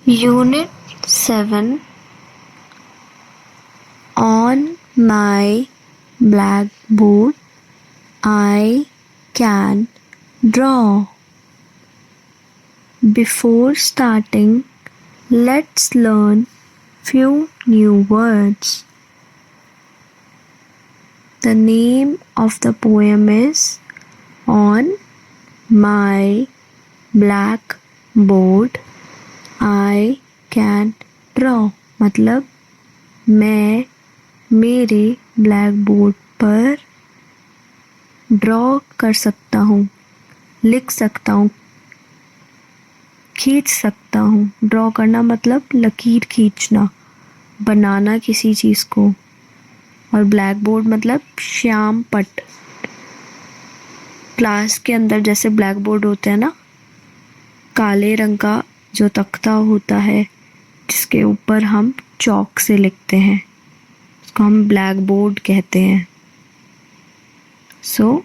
Unit 7. On my blackboard I can draw. Before starting, let's learn few new words. The name of the poem is On My Blackboard I Can Draw. मतलब मैं मेरे black board पर draw कर सकता हूँ, लिख सकता हूँ, खींच सकता हूँ. ड्रॉ करना मतलब लकीर खींचना, बनाना किसी चीज़ को. और ब्लैक बोर्ड मतलब श्याम पट. क्लास के अंदर जैसे ब्लैक बोर्ड होते हैं ना, काले रंग का जो तख्ता होता है जिसके ऊपर हम चॉक से लिखते हैं, उसको हम ब्लैक बोर्ड कहते हैं. So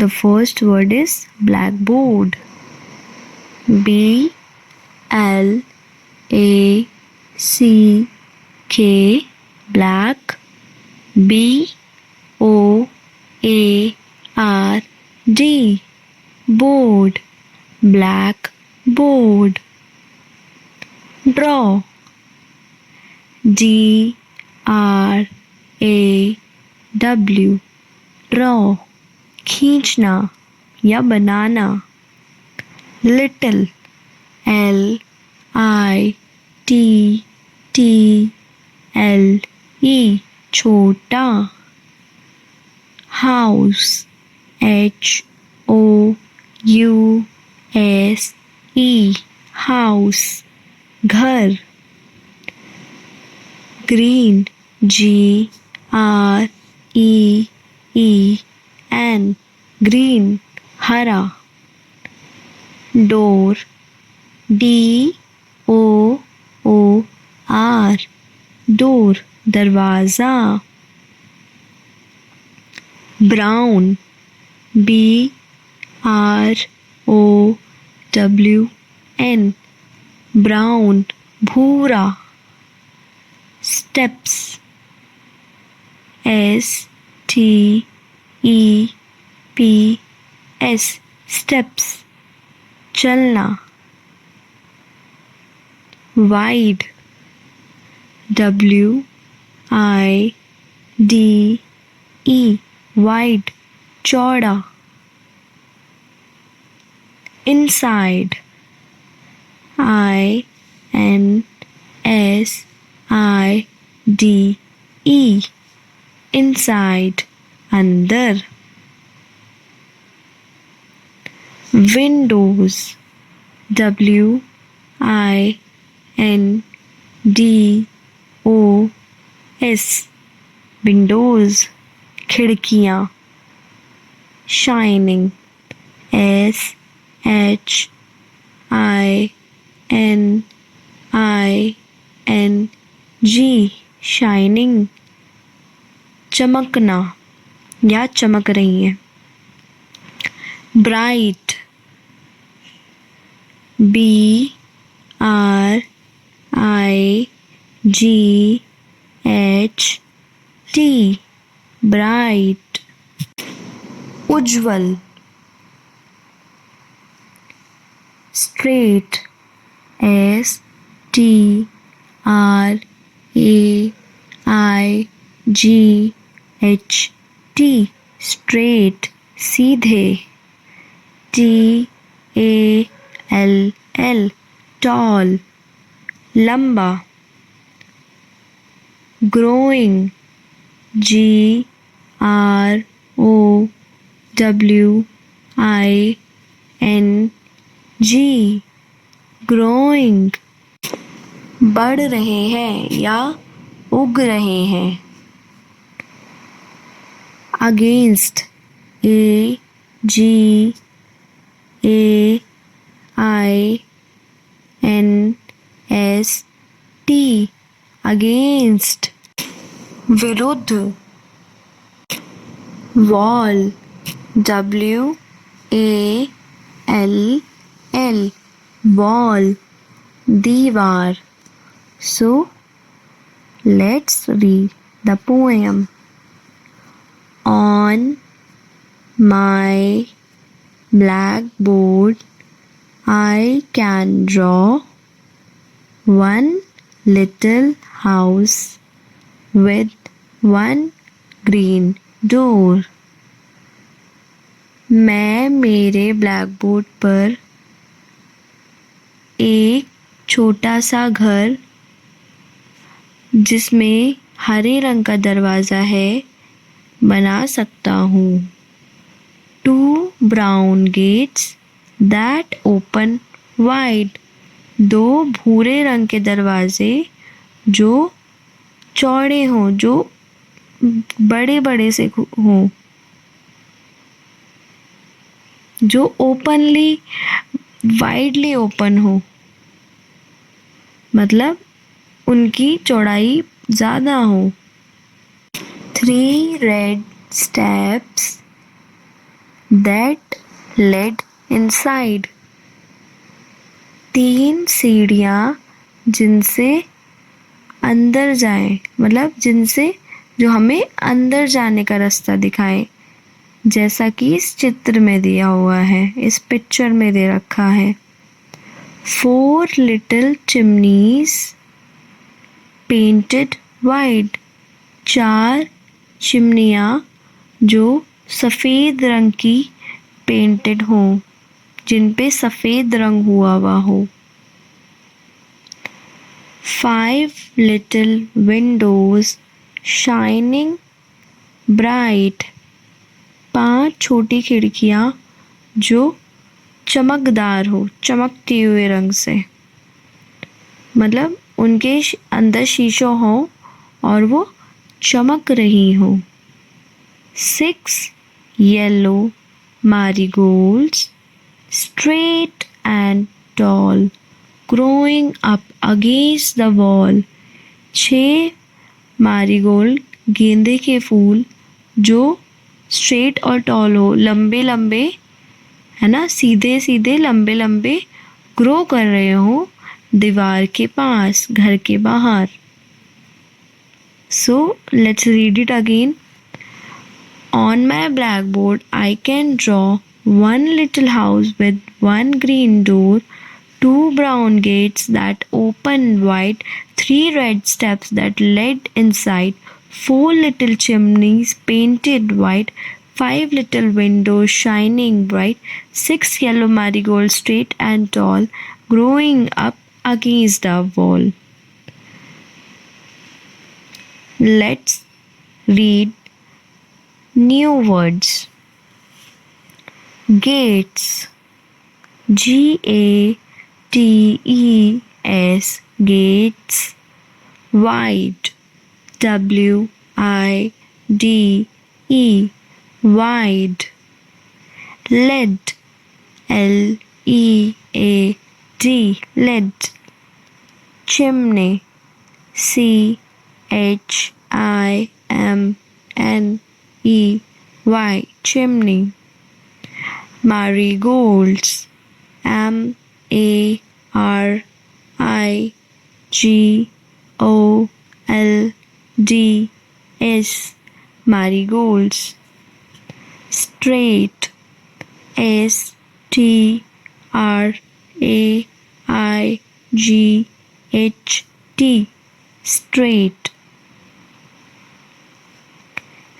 the first word is blackboard. BLACK, black. BOARD, board. Blackboard. Draw. DRAW, draw. खींचना या बनाना. Little. LITTLE, छोटा. House. HOUSE, house, घर. Green. GREEN, green, हरा. Door. DOOR, door, दरवाज़ा. Brown. BROWN, brown, भूरा. Steps. STEPS, steps, चलना. Wide. WIDE, wide, चौड़ा. Inside. INSIDE, inside, अंदर. Windows. WINDOWS, windows, खिड़कियाँ. Shining. SHINING, shining, चमकना या चमक रही है. Bright. BRIGHT, bright. उज्ज्वल. Straight. STRAIGHT, straight, सीधे. TALL, tall, लंबा. Growing. GROWING, growing, बढ़ रहे हैं या उग रहे हैं. Against. AGAINST, against, विरुद्ध. Wall. WALL, wall, दीवार. So let's read the poem. On my blackboard I can draw one little house with one green door. मैं मेरे ब्लैकबोर्ड पर एक छोटा सा घर जिसमें हरे रंग का दरवाज़ा है बना सकता हूँ. 2 brown gates that open wide. 2 भूरे रंग के दरवाजे जो चौड़े हों, जो बड़े बड़े से हों, जो ओपनली वाइडली ओपन हो, मतलब उनकी चौड़ाई ज़्यादा हो. 3 red steps that led inside. 3 सीढ़ियाँ जिनसे अंदर जाएं, मतलब जिनसे जो हमें अंदर जाने का रास्ता दिखाए, जैसा कि इस चित्र में दिया हुआ है, इस पिक्चर में दे रखा है. 4 little chimneys painted white. 4 चिमनियाँ जो सफ़ेद रंग की पेंटेड हों, जिन पे सफ़ेद रंग हुआ हो. 5 little windows shining bright. 5 छोटी खिड़कियाँ जो चमकदार हो, चमकते हुए रंग से, मतलब उनके अंदर शीशों हो और वो चमक रही हो. 6 yellow marigolds straight and tall growing up against the wall. 6 marigold गेंदे के फूल जो स्ट्रेट और टॉल हो, लंबे लंबे, है ना, सीधे सीधे लंबे लंबे ग्रो कर रहे हो दीवार के पास, घर के बाहर. So let's read it again. On my blackboard I can draw one little house with one green door, 2 brown gates that open wide, 3 red steps that led inside, 4 little chimneys painted white, 5 little windows shining bright, 6 yellow marigolds straight and tall growing up against the wall. Let's read new words. Gates, Gates, gates. Wide, Wide, wide. Lead, Lead, lead. Chimney, Chimney, chimney. Marigolds, Marigolds, marigolds. Straight, Straight, straight.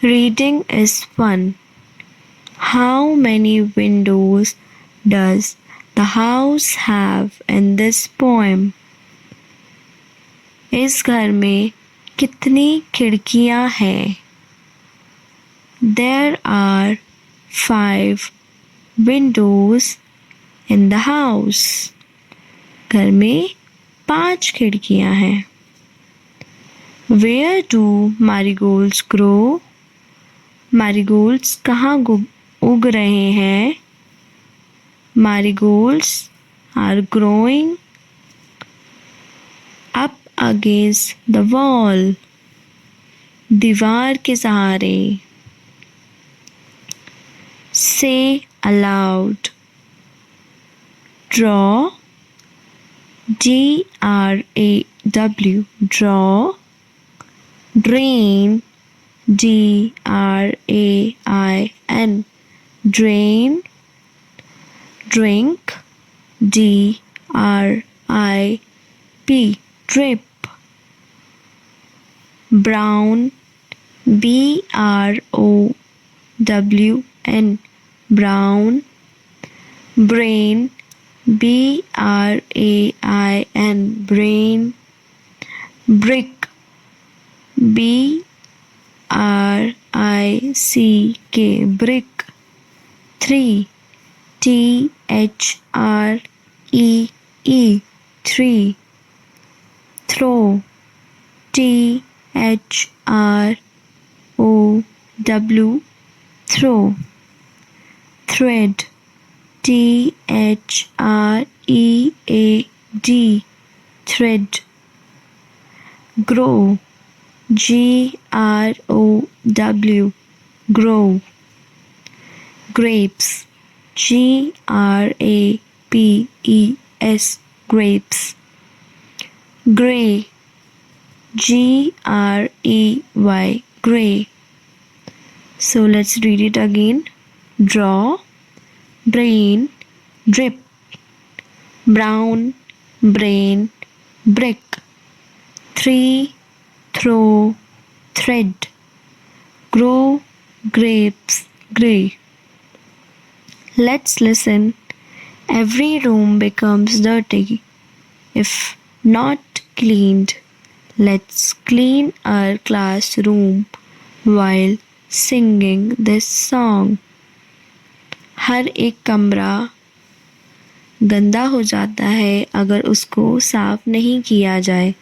Reading is fun. How many windows does the house have in this poem? इस घर में कितनी खिड़कियां हैं? There are 5 windows in the house. घर में 5 खिड़कियां हैं. Where do marigolds grow? Marigolds कहाँ उग रहे हैं? Marigolds are growing up against the wall. दीवार के सहारे. Say aloud. Draw D-R-A-W, draw. Drain, D-R-A-I-N, drain. Drink, D-R-I-P, drip. Brown, B-R-O-W-N, brown. Brain, B-R-A-I-N, brain. Brick, B-R-I-C-K, brick. 3, T-H-R-E-E, tree. Throw, T-H-R-O-W, throw. Thread, T-H-R-E-A-D, thread. Grow, G-R-O-W, grow. Grapes, G-R-A-P-E-S, grapes. Gray, G-R-E-Y, gray. So let's read it again. Draw, drain, drip. Brown, brain, brick. 3, throw, thread. Grow, grapes, gray. Let's listen. Every room becomes dirty if not cleaned. Let's clean our classroom while singing this song. हर एक कमरा गंदा हो जाता है अगर उसको साफ नहीं किया जाए.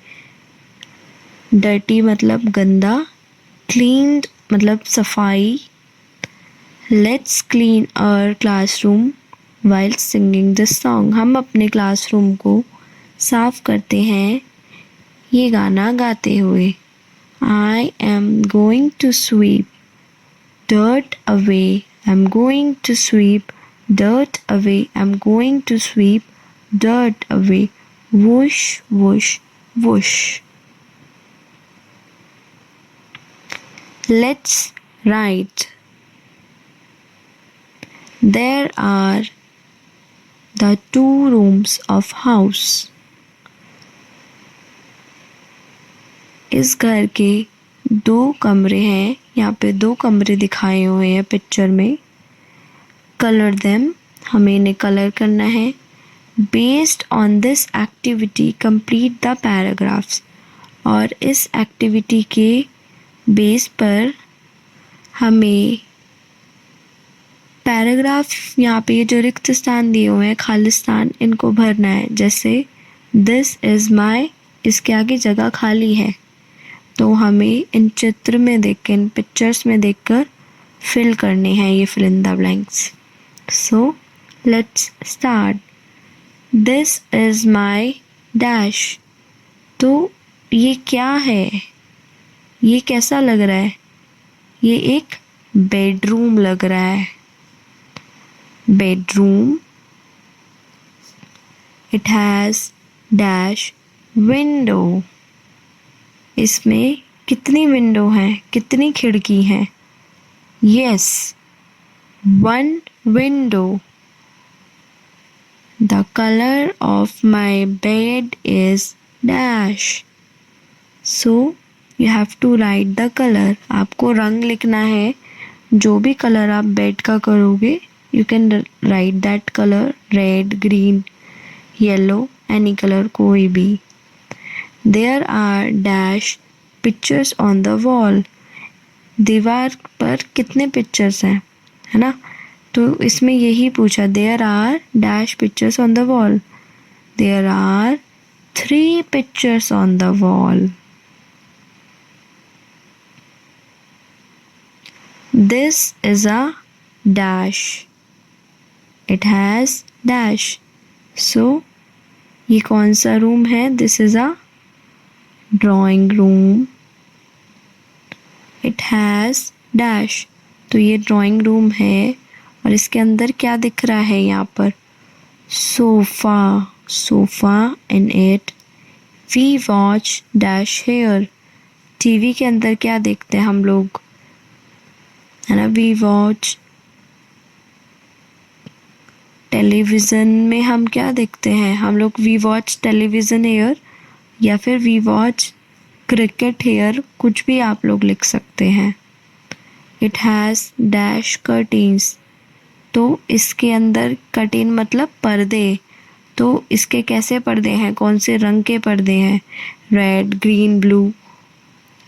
डर्टी मतलब गंदा, क्लीन्ड मतलब सफाई. Let's clean our classroom while singing this song. हम अपने क्लासरूम को साफ करते हैं ये गाना गाते हुए. I am going to sweep dirt away. I'm going to sweep dirt away. I'm going to sweep dirt away. Whoosh, whoosh, whoosh. Let's write. There are the 2 rooms of house. इस घर के 2 कमरे हैं. यहाँ पे 2 कमरे दिखाए हुए हैं पिक्चर में. कलर देम, हमें इन्हें कलर करना है. Based on this activity complete the paragraphs. और इस एक्टिविटी के बेस पर हमें पैराग्राफ, यहाँ पे ये जो रिक्त स्थान दिए हुए हैं, खालिस्तान, इनको भरना है. जैसे दिस इज़ माई, इसके आगे जगह खाली है तो हमें इन चित्र में देख के, इन पिक्चर्स में देखकर फिल करने हैं ये fill in the blanks. So let's start. This is my dash. तो ये क्या है, ये कैसा लग रहा है? ये एक बेडरूम लग रहा है. Bedroom. It has dash window. इसमें कितनी विंडो हैं, कितनी खिड़की हैं? Yes, 1 window. The colour of my bed is dash. So you have to write the colour. आपको रंग लिखना है. जो भी कलर आप बेड का करोगे, you can write that colour. Red, green, yellow, any colour, कोई भी. There are dash pictures on the wall. दीवार पर कितने पिक्चर्स हैं, है ना? तो इसमें यही पूछा. There are dash pictures on the wall. There are 3 pictures on the wall. This is a dash. It has dash. So ये कौन सा रूम है? This is a drawing room. It has dash. तो ये ड्राइंग रूम है और इसके अंदर क्या दिख रहा है? यहाँ पर sofa. sofa in it. We watch dash here. TV के अंदर क्या देखते हैं हम लोग, है ना? We watch. टेलीविज़न में हम क्या देखते हैं हम लोग? We watch television here या फिर we watch cricket here, कुछ भी आप लोग लिख सकते हैं. It has dash curtains. तो इसके अंदर कर्टेन मतलब पर्दे. तो इसके कैसे पर्दे हैं, कौन से रंग के पर्दे हैं? Red, green, blue,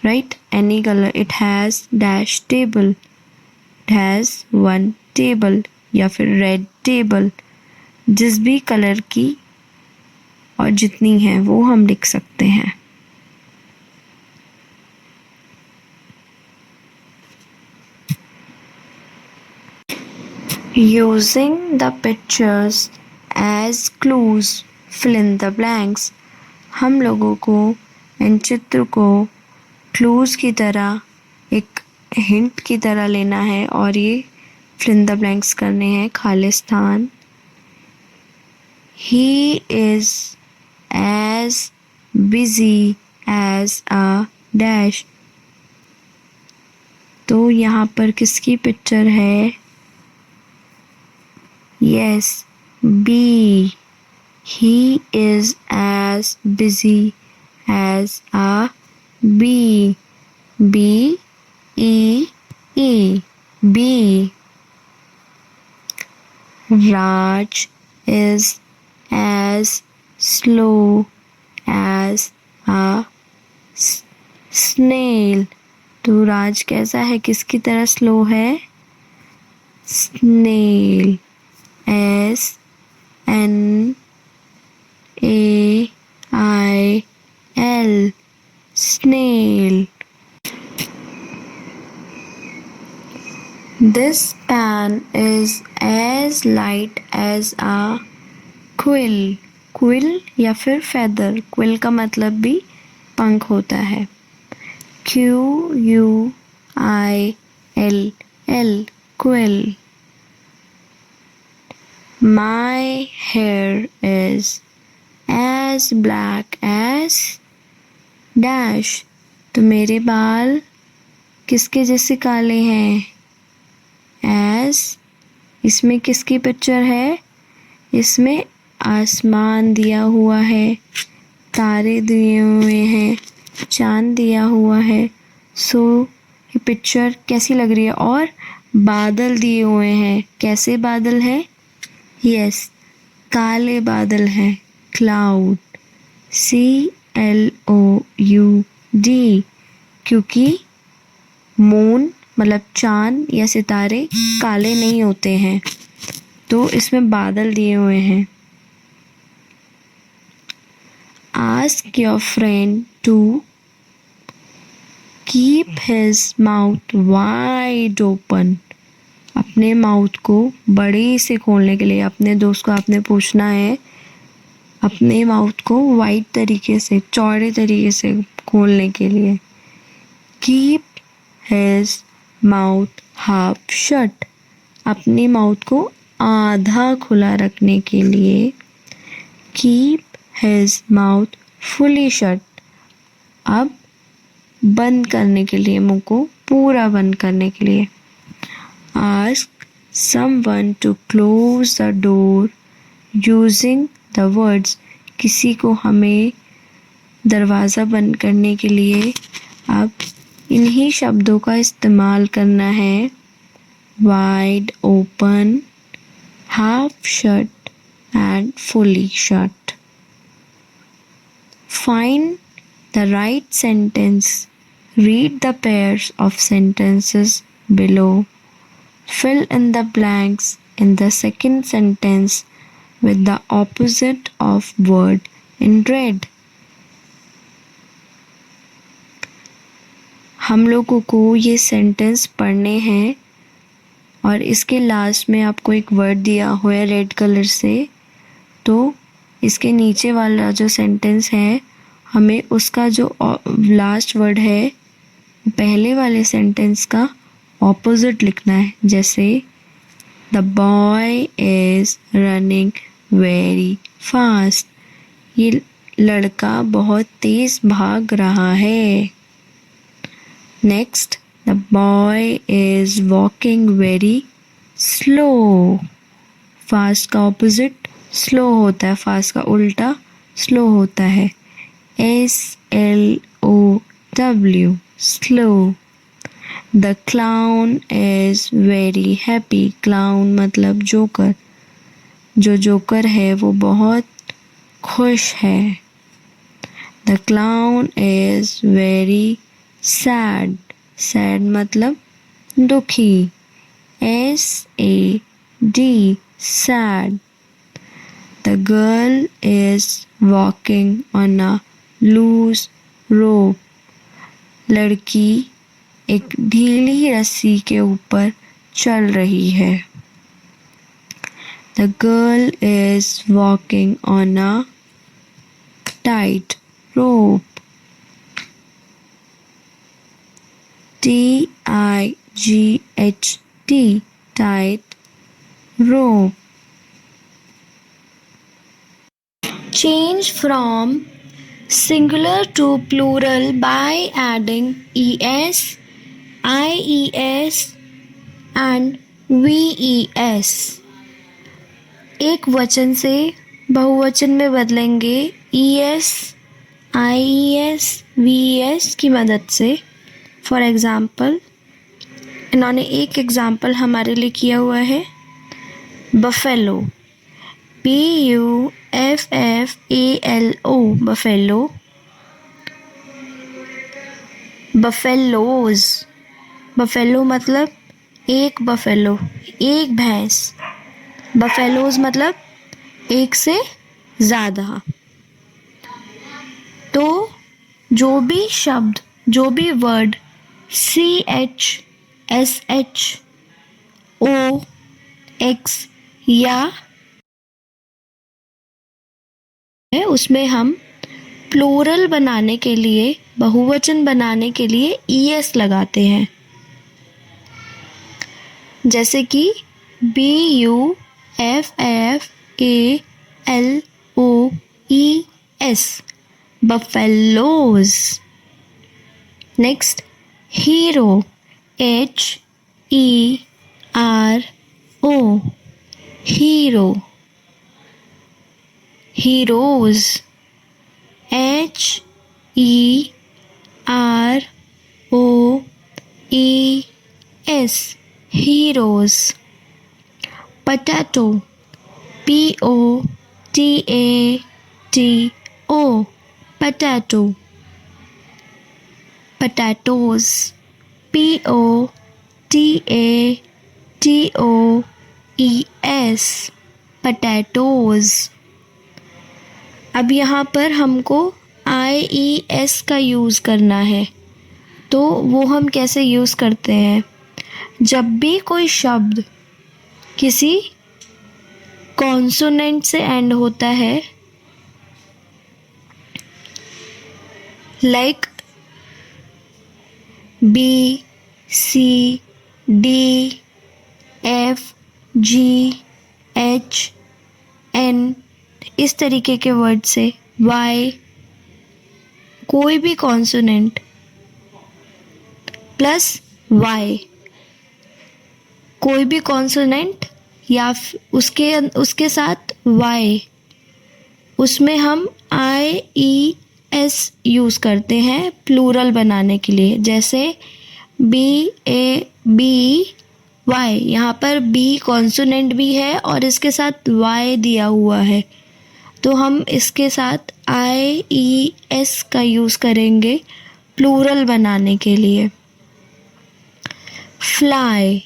right, any colour. It has dash table. It has one table या फिर रेड टेबल. जिस भी कलर की और जितनी है वो हम लिख सकते हैं. Using the pictures as clues, fill in the blanks. हम लोगों को इन चित्र को क्लूज की तरह, एक हिंट की तरह लेना है और ये fill in the blanks करने हैं, खाली स्थान. He is as busy as a dash. तो यहाँ पर किसकी पिक्चर है? Yes, B. He is as busy as a bee. B E E bee. Raj is as slow as a snail. तो राज कैसा है, किसकी तरह स्लो है? Snail. S N A I L snail. This pen is as light as a quill. Quill या फिर feather. Quill का मतलब भी पंख होता है. Q U I L L quill. My hair is as black as dash. तो मेरे बाल किसके जैसे काले हैं? As. इसमें किसकी पिक्चर है? इसमें आसमान दिया हुआ है, तारे दिए हुए हैं, चांद दिया हुआ है. सो ये पिक्चर कैसी लग रही है? और बादल दिए हुए हैं. कैसे बादल हैं? यस, काले बादल हैं. क्लाउड. CLOUD. क्योंकि मून मतलब चांद या सितारे काले नहीं होते हैं, तो इसमें बादल दिए हुए हैं. Ask your friend to keep his mouth wide open. अपने माउथ को बड़े से खोलने के लिए अपने दोस्त को आपने पूछना है अपने माउथ को वाइड तरीके से, चौड़े तरीके से खोलने के लिए. Keep his mouth half shut. अपने माउथ को आधा खुला रखने के लिए. Keep his mouth fully shut. अब बंद करने के लिए, मुंह को पूरा बंद करने के लिए. Ask someone to close the door using the words. किसी को हमें दरवाज़ा बंद करने के लिए अब इन्हीं शब्दों का इस्तेमाल करना है. Wide open, half shut and fully shut. Find the right sentence. Read the pairs of sentences below. Fill in the blanks in the second sentence with the opposite of word in red. हम लोगों को ये sentence पढ़ने हैं और इसके last में आपको एक वर्ड दिया हुआ है रेड कलर से. तो इसके नीचे वाला जो सेंटेंस है, हमें उसका जो लास्ट वर्ड है पहले वाले सेंटेंस का ऑपोजिट लिखना है. जैसे the boy is running very fast. ये लड़का बहुत तेज भाग रहा है। Next, the boy is walking very slow. Fast का ऑपोजिट स्लो होता है, फास्ट का उल्टा स्लो होता है। SLOW, slow. The clown is very happy. Clown मतलब जोकर। जो जोकर है वो बहुत खुश है। The clown is very sad. Sad मतलब दुखी। SAD, sad. The girl is walking on a loose rope. लड़की एक ढीली रस्सी के ऊपर चल रही है। The girl is walking on a tight rope. TIGHT, tight rope. Change from singular to plural by adding ES, IES and VES. एक वचन से बहुवचन में बदलेंगे ES, IES, VES की मदद से। फॉर एग्ज़ाम्पल, इन्होंने एक एग्ज़ाम्पल हमारे लिए किया हुआ है, buffalo, BUFFALO, buffalo. Buffaloes, buffalo मतलब एक बफेलो, एक भैंस। बफेलोज मतलब एक से ज़्यादा। तो जो भी शब्द, जो भी वर्ड CH, SH, OX या है, उसमें हम प्लूरल बनाने के लिए, बहुवचन बनाने के लिए ES लगाते हैं। जैसे कि BUFFALOES, buffaloes. Next, hero, HERO, hero. Heroes, HEROES, heroes. Potato, POTATO, potato. Potatoes, POTATOES, potatoes. अब यहाँ पर हमको IES का यूज़ करना है, तो वो हम कैसे यूज़ करते हैं? जब भी कोई शब्द किसी कॉन्सोनेंट से एंड होता है, like B, C, D, F, G, H, N, इस तरीके के वर्ड से, Y, कोई भी कॉन्सोनेंट प्लस Y, कोई भी कॉन्सोनेंट या उसके साथ Y, उसमेमें हम IES यूज़ करते हैं प्लूरल बनाने के लिए। जैसे BABY, यहाँ पर B कॉन्सोनेंट भी है और इसके साथ Y दिया हुआ है, तो हम इसके साथ IES का यूज़ करेंगे प्लूरल बनाने के लिए। Fly,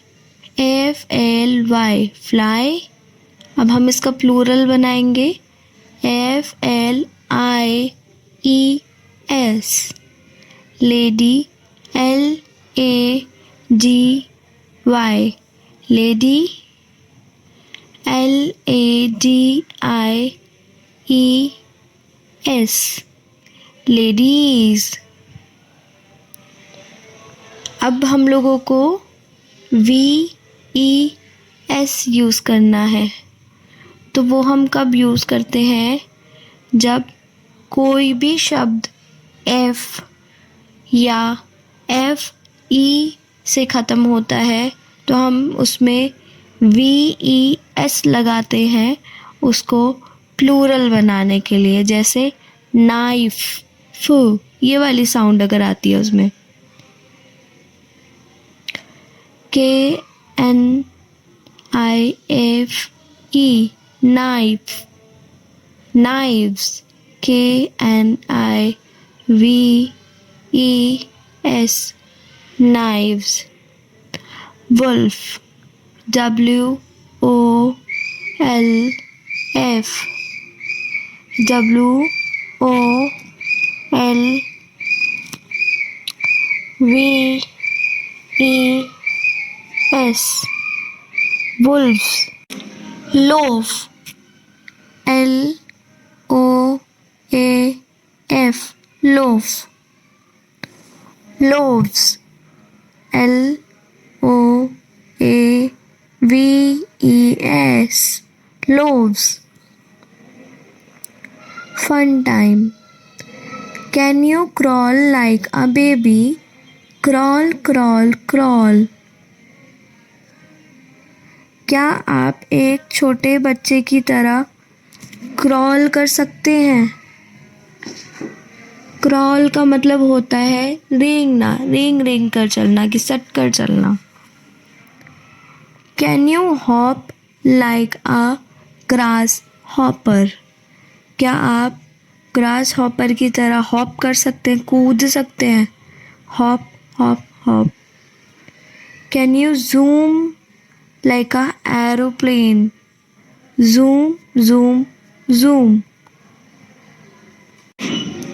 FLY, fly. अब हम इसका प्लूरल बनाएंगे FLIES, lady, LADY, lady, LADIES, ladies. अब हम लोगों को VES यूज़ करना है, तो वो हम कब यूज़ करते हैं? जब कोई भी शब्द F या FE से ख़त्म होता है तो हम उसमें VES लगाते हैं उसको प्लूरल बनाने के लिए, जैसे नाइफ, फ, ये वाली साउंड अगर आती है उसमें। KNIFE, knife, knives, KNIVES, knives, wolf, WOLF, WOLVES, wolves, loaf, LOAF, loaf, loaves, LOAVES, loaves. Fun time. Can you crawl like a baby? Crawl, crawl, crawl. क्या आप एक छोटे बच्चे की तरह क्रॉल कर सकते हैं? क्रॉल का मतलब होता है रेंगना, रेंग कर चलना, घिसट कर चलना। Can you hop like a grass hopper? क्या आप ग्रास हॉपर की तरह हॉप कर सकते हैं, कूद सकते हैं? Hop hop hop. Can you zoom like a aeroplane? Zoom zoom zoom.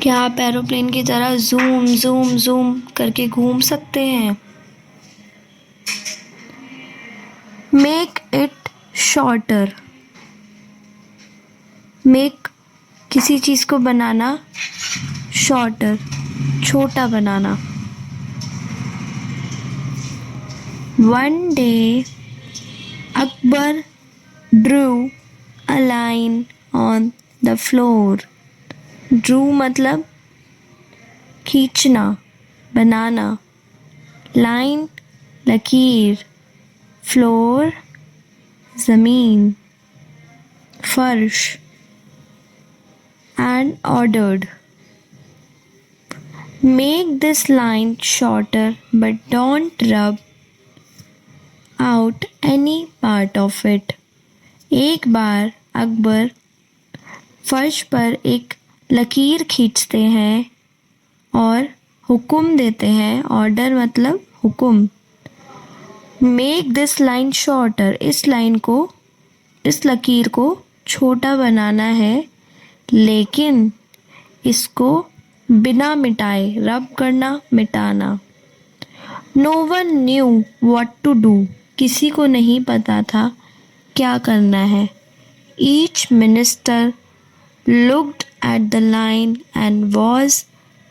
क्या आप एरोप्लेन की तरह जूम जूम जूम करके घूम सकते हैं? Make it shorter. मेक किसी चीज़ को बनाना, शॉर्टर छोटा बनाना। One day Akbar drew a line on the floor. Drew मतलब खींचना, बनाना, लाइन लकीर, फ्लोर ज़मीन, फर्श, and ordered, make this line shorter but don't rub out any part of it. एक बार अकबर फर्श पर एक लकीर खींचते हैं और हुक्म देते हैं, ऑर्डर मतलब हुक्म। मेक दिस लाइन शॉर्टर, इस लाइन को, इस लकीर को छोटा बनाना है, लेकिन इसको बिना मिटाए, रब करना, मिटाना। No one knew what to do, किसी को नहीं पता था क्या करना है। Each minister looked at the line and was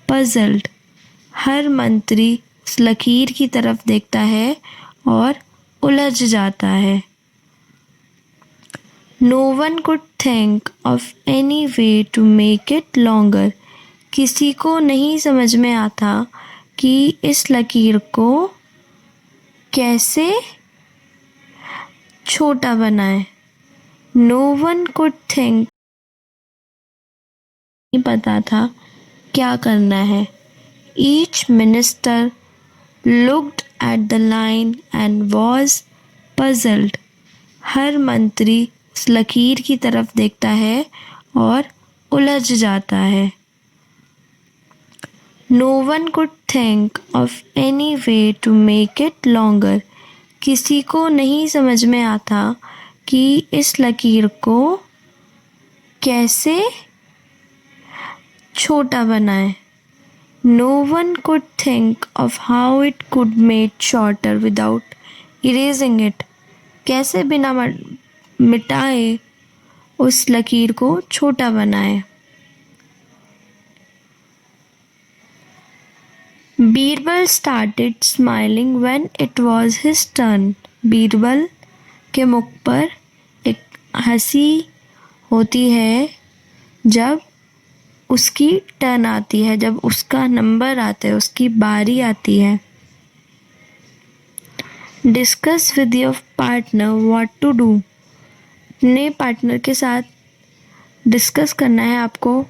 puzzled, हर मंत्री उस लकीर की तरफ देखता है और उलझ जाता है। No one could think of any way to make it longer, किसी को नहीं समझ में आता कि इस लकीर को कैसे छोटा बनाए। No one could think, नहीं पता था क्या करना है। Each minister looked at the line and was puzzled, हर मंत्री उस लकीर की तरफ देखता है और उलझ जाता है। No one could think of any way to make it longer, किसी को नहीं समझ में आता कि इस लकीर को कैसे छोटा बनाए। No one could think of how it could made shorter without erasing it, कैसे बिना मिटाए उस लकीर को छोटा बनाए। Birbal started smiling when it was his turn. Birbal के मुख पर एक हंसी होती है जब उसकी टर्न आती है, जब उसका नंबर आता है, उसकी बारी आती है। Discuss with your partner what to do. अपने पार्टनर के साथ डिस्कस करना है, आपको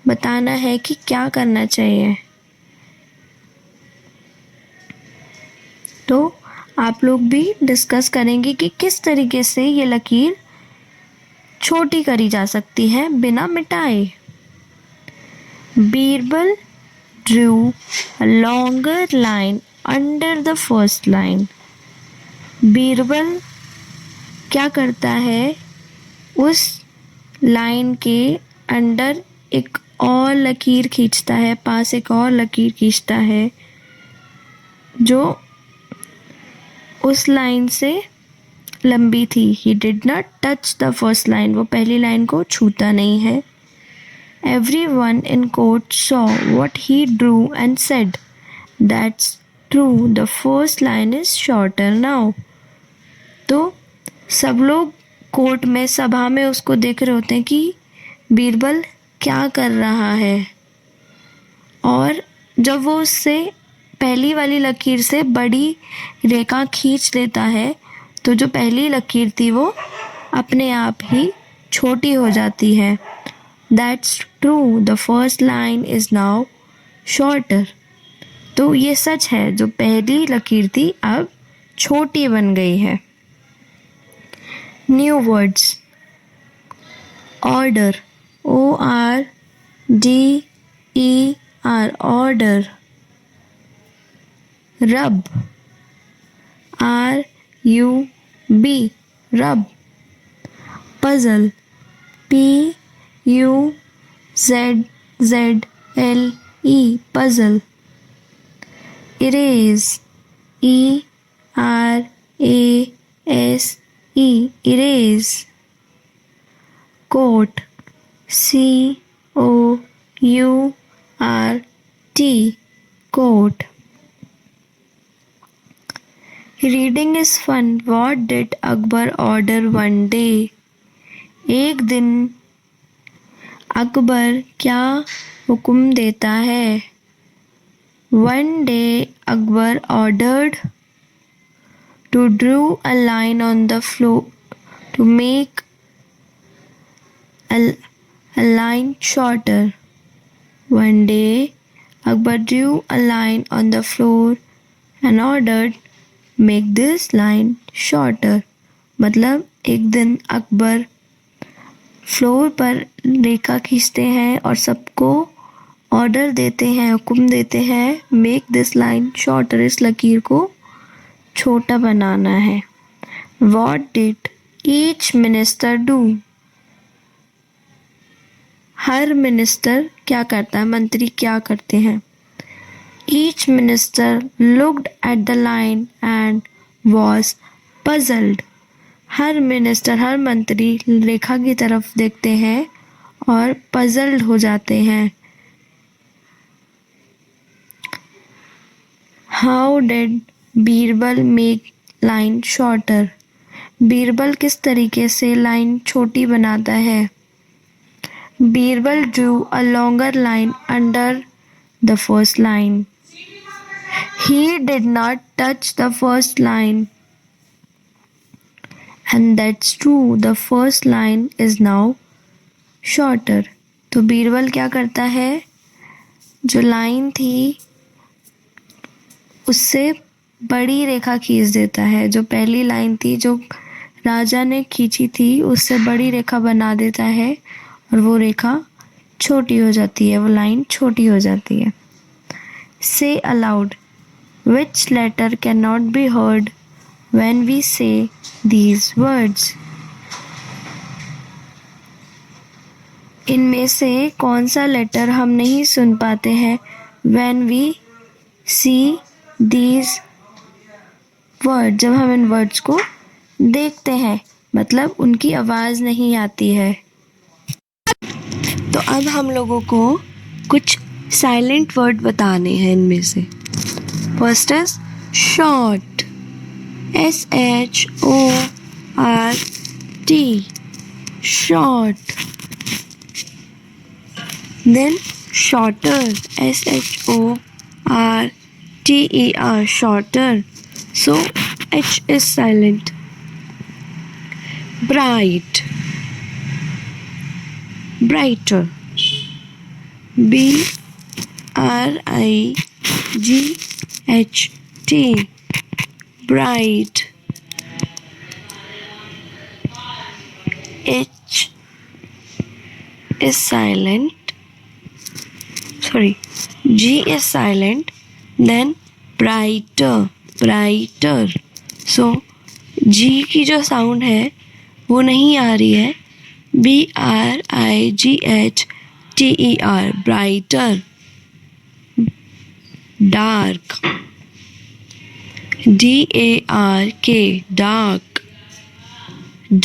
बताना है कि क्या करना चाहिए। तो आप लोग भी डिस्कस करेंगे कि किस तरीके से ये लकीर छोटी करी जा सकती है बिना मिटाए। Birbal drew a longer line under the first line. Birbal क्या करता है, उस लाइन के अंडर एक और लकीर खींचता है, पास एक और लकीर खींचता है जो उस लाइन से लंबी थी। He did not touch the first line. वो पहली लाइन को छूता नहीं है। Everyone in court saw what he drew and said, "That's true. The first line is shorter now." तो सब लोग कोर्ट में, सभा में उसको देख रहे होते हैं कि बीरबल क्या कर रहा है, और जब वो उससे पहली वाली लकीर से बड़ी रेखा खींच लेता है तो जो पहली लकीर थी वो अपने आप ही छोटी हो जाती है। That's true. The first line is now shorter. तो ये सच है, जो पहली लकीर थी अब छोटी बन गई है। New words. Order. O-R-D-E-R. Order. Rub. R-U-B. Rub. Puzzle. P-U-Z-Z-L-E. Puzzle. Erase. E-R-A-S-E. Erase. Coat. C-O-U-R-T. Coat. Reading is fun. What did Akbar order one day? एक दिन अकबर क्या हुक्म देता है? One day Akbar ordered to draw a line on the floor to make a line shorter. One day Akbar drew a line on the floor and ordered make this line shorter. मतलब एक दिन Akbar floor पर रेखा खींचते हैं और सबको order देते हैं, हुक्म देते हैं, मेक दिस लाइन शॉर्टर, इस लकीर को छोटा बनाना है। What did each minister do? Her minister क्या करता है, मंत्री क्या करते हैं? Each minister looked at the line and was puzzled. हर मिनिस्टर, हर मंत्री रेखा की तरफ देखते हैं और पजल्ड हो जाते हैं। How did Birbal make line shorter? Birbal किस तरीके से लाइन छोटी बनाता है? Birbal drew a longer line under the first line. He did not touch the first line. And that's true. The first line is now shorter. तो बीरबल क्या करता है, जो लाइन थी उससे बड़ी रेखा खींच देता है। जो पहली लाइन थी जो राजा ने खींची थी उससे बड़ी रेखा बना देता है और वो रेखा छोटी हो जाती है, वो लाइन छोटी हो जाती है। Say aloud. Which letter cannot be heard when we say these words? इनमें से कौन सा लेटर हम नहीं सुन पाते हैं when we see these words? जब हम इन वर्ड्स को देखते हैं, मतलब उनकी आवाज़ नहीं आती है। तो अब हम लोगों को कुछ साइलेंट वर्ड बताने हैं इनमें से। First is short, SHORT, short. Then shorter, shorter, shorter. So H is silent. Bright, brighter. BRIGHT, bright. H is silent. Sorry, G is silent. Then brighter, brighter. So G की जो sound है वो नहीं आ रही है. BRIGHTER, brighter. Dark, DARK, dark.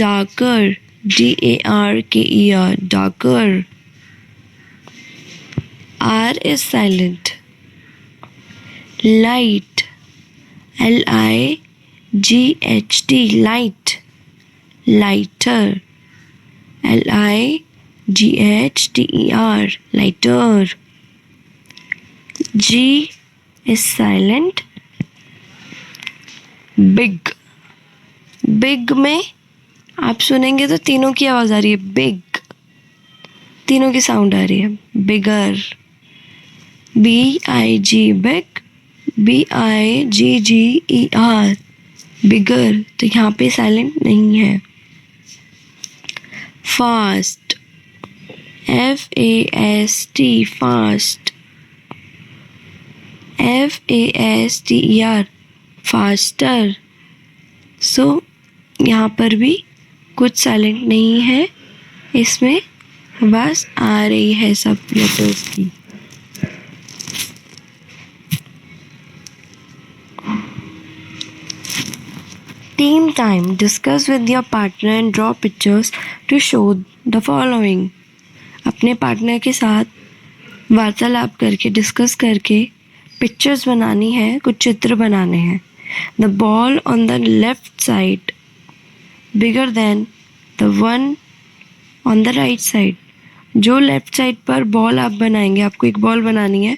Darker, DARKER, darker. R is silent. Light, LIGHT, light. Lighter, LIGHTER, lighter. G is silent. Big, big में आप सुनेंगे तो तीनों की आवाज आ रही है. बिग, तीनों की साउंड आ रही है. Bigger, BIG, big. BIGGER, bigger. तो यहाँ पे साइलेंट नहीं है. Fast, FAST, fast. FASTER, faster. So यहाँ पर भी कुछ साइलेंट नहीं है. इसमें बस आ रही है सब लेटर्स की. Team time. Discuss with your partner and draw pictures to show the following. अपने पार्टनर के साथ वार्तालाप करके, डिस्कस करके पिक्चर्स बनानी है, कुछ चित्र बनाने हैं. The ball on the left side bigger than the one on the right side. जो लेफ्ट साइड पर बॉल आप बनाएंगे, आपको एक बॉल बनानी है,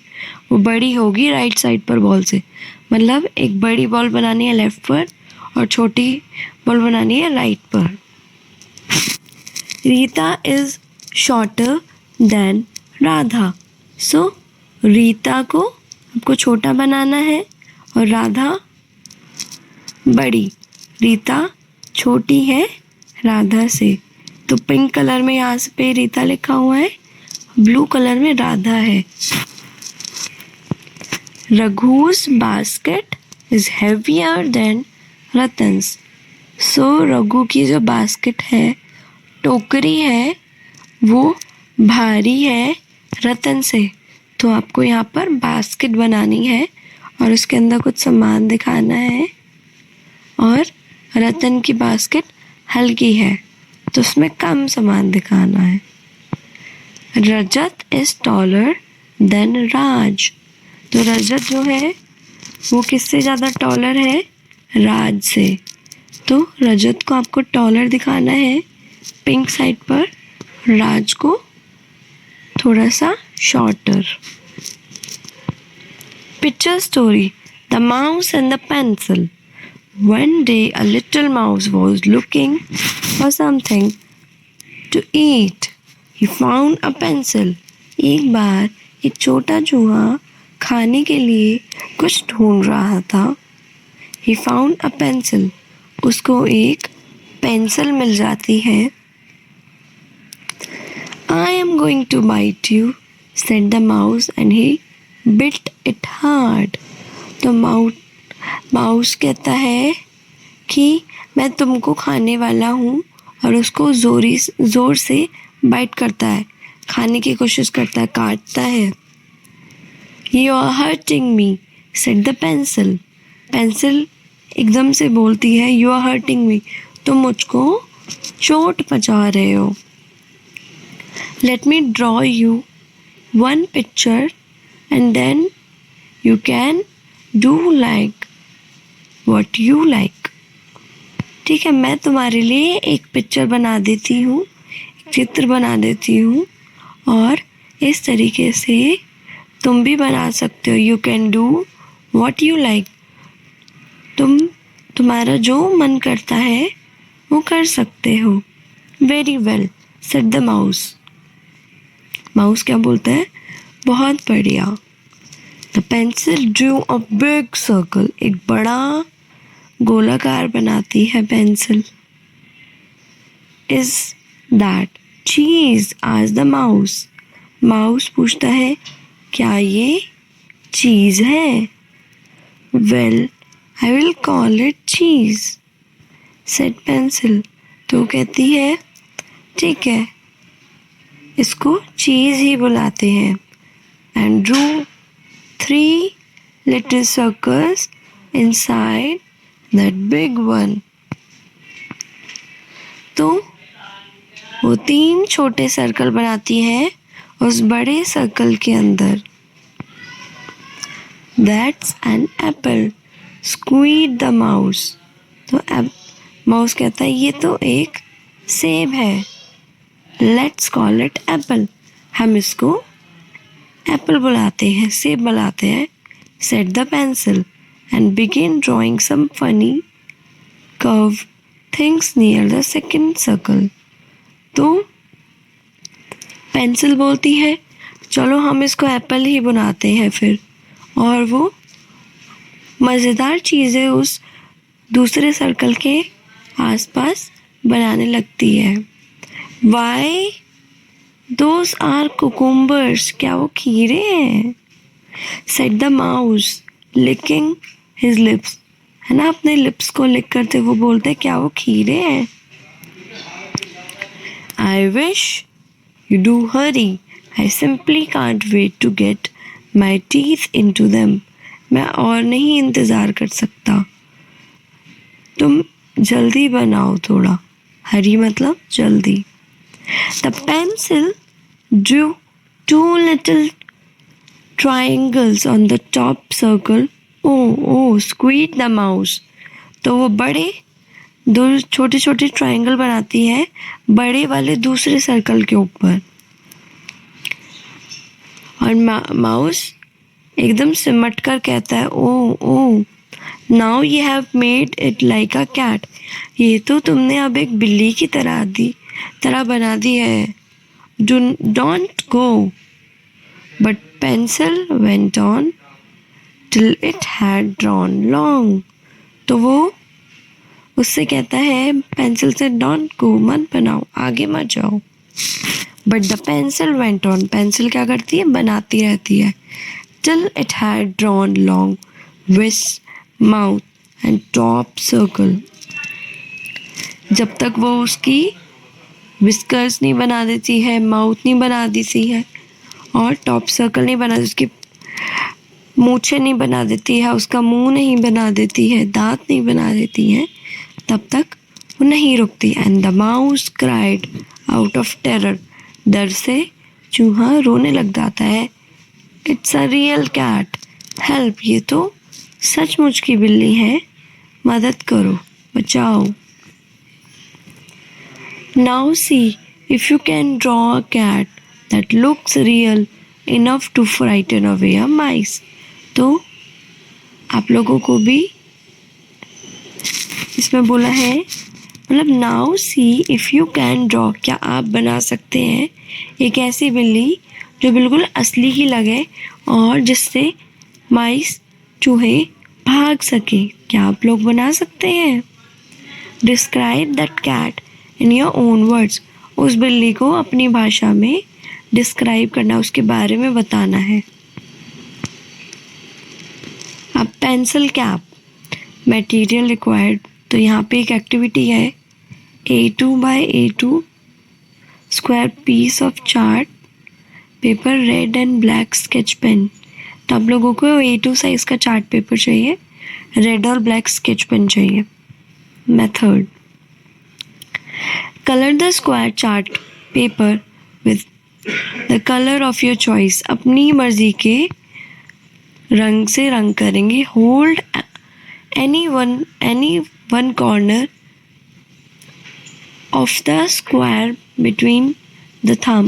वो बड़ी होगी राइट साइड पर बॉल से. मतलब एक बड़ी बॉल बनानी है लेफ्ट पर और छोटी बॉल बनानी है राइट पर. Rita is shorter than Radha. So Rita को आपको छोटा बनाना है और राधा बड़ी. रीता छोटी है राधा से. तो पिंक कलर में यहाँ से पे रीता लिखा हुआ है, ब्लू कलर में राधा है. रघु's basket is heavier than रतन्स. सो रघु की जो बास्केट है, टोकरी है, वो भारी है रतन से. तो आपको यहाँ पर बास्केट बनानी है और उसके अंदर कुछ सामान दिखाना है. और रतन की बास्केट हल्की है तो उसमें कम सामान दिखाना है. रजत इज टॉलर देन राज. तो रजत जो है वो किससे ज़्यादा टॉलर है? राज से. तो रजत को आपको टॉलर दिखाना है पिंक साइड पर, राज को थोड़ा सा shorter. Picture story. The mouse and the pencil. One day a little mouse was looking for something to eat. He found a pencil. एक बार एक छोटा चूहा खाने के लिए कुछ ढूंढ रहा था. He found a pencil. उसको एक पेंसिल मिल जाती है. I am going to bite you, said the mouse, and he bit it hard. तो माउस कहता है कि मैं तुमको खाने वाला हूँ और उसको ज़ोर से बाइट करता है, खाने की कोशिश करता है, काटता है. You are hurting me, said the pencil. Pencil एकदम से बोलती है You are hurting me. तुम मुझको चोट पहुँचा रहे हो. Let me draw you one picture and then you can do like what you like. ठीक है, मैं तुम्हारे लिए एक पिक्चर बना देती हूँ, एक चित्र बना देती हूँ और इस तरीके से तुम भी बना सकते हो। You can do what you like. तुम्हारा जो मन करता है वो कर सकते हो। Very well said the mouse. Mouse क्या बोलता है? बहुत बढ़िया। The pencil drew a big circle. एक बड़ा गोलाकार बनाती है पेंसिल। इज दैट चीज? आज द माउस। माउस पूछता है क्या ये चीज है? Well I will call it चीज सेड पेंसिल। तो कहती है ठीक है, इसको चीज ही बुलाते हैं। And Drew 3 little circles inside that big one. तो वो 3 छोटे सर्कल बनाती है उस बड़े सर्कल के अंदर। That's an apple. Squeeze the mouse. तो माउस कहता है ये तो एक सेब है। Let's call it apple. हम इसको एप्पल बुलाते हैं, सेब बुलाते हैं। Set the pencil and begin drawing some funny curve things near the second circle. तो पेंसिल बोलती है चलो हम इसको एप्पल ही बनाते हैं फिर, और वो मज़ेदार चीज़ें उस दूसरे सर्कल के आसपास बनाने लगती है। Why those are cucumbers. क्या वो खीरे हैं? Said the mouse licking his lips. है ना, अपने लिप्स को लिक करते वो बोलते हैं क्या वो खीरे हैं? I wish you do hurry. I simply can't wait to get my teeth into them. मैं और नहीं इंतज़ार कर सकता। तुम जल्दी बनाओ थोड़ा। हरी मतलब जल्दी। The pencil drew 2 little triangles on the top circle. Oh, squeeze the mouse. तो वो बड़े 2 छोटे छोटे ट्रायंगल बनाती है बड़े वाले दूसरे सर्कल के ऊपर। और माउस एकदम सिमट कर कहता है oh now you have made it like a cat. ये तो तुमने अब एक बिल्ली की तरह बना दी है। Don't go. But pencil went on till it had drawn long. तो वो उससे कहता है पेंसिल से डोंट गो, मत बनाओ, आगे मत जाओ। But the pencil went on. Pencil क्या करती है? बनाती रहती है। Till it had drawn long wrist mouth and top circle. जब तक वो उसकी विस्कर्स नहीं बना देती है, माउथ नहीं बना देती है और टॉप सर्कल नहीं बना देती, उसकी मूछें नहीं बना देती है, उसका मुंह नहीं बना देती है, दांत नहीं बना देती है, तब तक वो नहीं रुकती। And the mouse cried out of terror. डर से चूहा रोने लग जाता है। It's a real cat, help. ये तो सचमुच की बिल्ली है, मदद करो, बचाओ। Now see if you can draw a cat that looks real enough to frighten away a mice. तो आप लोगों को भी इसमें बोला है, मतलब now see if you can draw, क्या आप बना सकते हैं एक ऐसी बिल्ली जो बिल्कुल असली ही लगे और जिससे माइस चूहे भाग सके। क्या आप लोग बना सकते हैं? Describe that cat in your own words. उस बिल्ली को अपनी भाषा में डिस्क्राइब करना, उसके बारे में बताना है। अब पेंसिल कैप मटेरियल रिक्वायर्ड। तो यहाँ पे एक एक्टिविटी है A2 by A2 square piece of chart paper red and black sketch pen. तो आप लोगों को A2 साइज़ का चार्ट पेपर चाहिए, रेड और ब्लैक स्केच पेन चाहिए। Method, colour the square chart paper with the colour of your choice. अपनी मर्जी के रंग से रंग करेंगे। Hold any one corner of the square between the thumb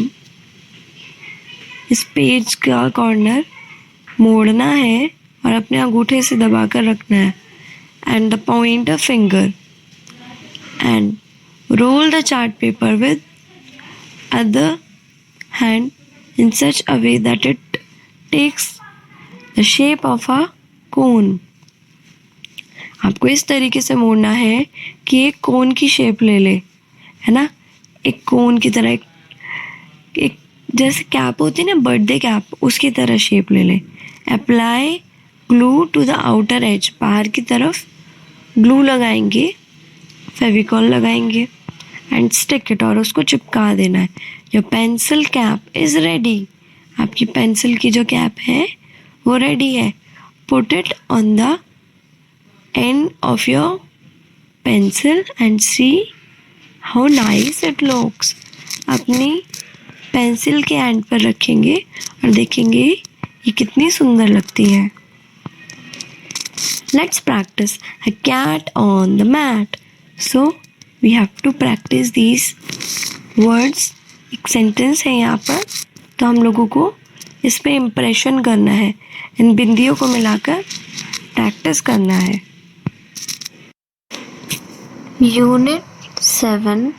इस पेज का कॉर्नर मोड़ना है और अपने अंगूठे से दबाकर रखना है, and the pointer finger, and roll the chart paper with other hand in such a way that it takes the shape of a cone. आपको इस तरीके से मोड़ना है कि एक कोन की शेप ले ले, है ना, एक कोन की तरह, एक जैसे कैप होती है ना, बर्थडे कैप, उसकी तरह शेप ले ले. Apply glue to the outer edge, बाहर की तरफ ग्लू लगाएंगे, फेविकॉल लगाएंगे, एंड स्टिक इट, और उसको चिपका देना है. Your pencil cap is ready, आपकी पेंसिल की जो कैप है वो रेडी है. Put it on the end of your pencil and see how nice it looks. अपनी पेंसिल के एंड पर रखेंगे और देखेंगे ये कितनी सुंदर लगती है. Let's practice a cat on the mat. So we have to practice these words. एक सेंटेंस है यहाँ पर, तो हम लोगों को इस पे इम्प्रेशन करना है, इन बिंदियों को मिलाकर प्रैक्टिस करना है. Unit 7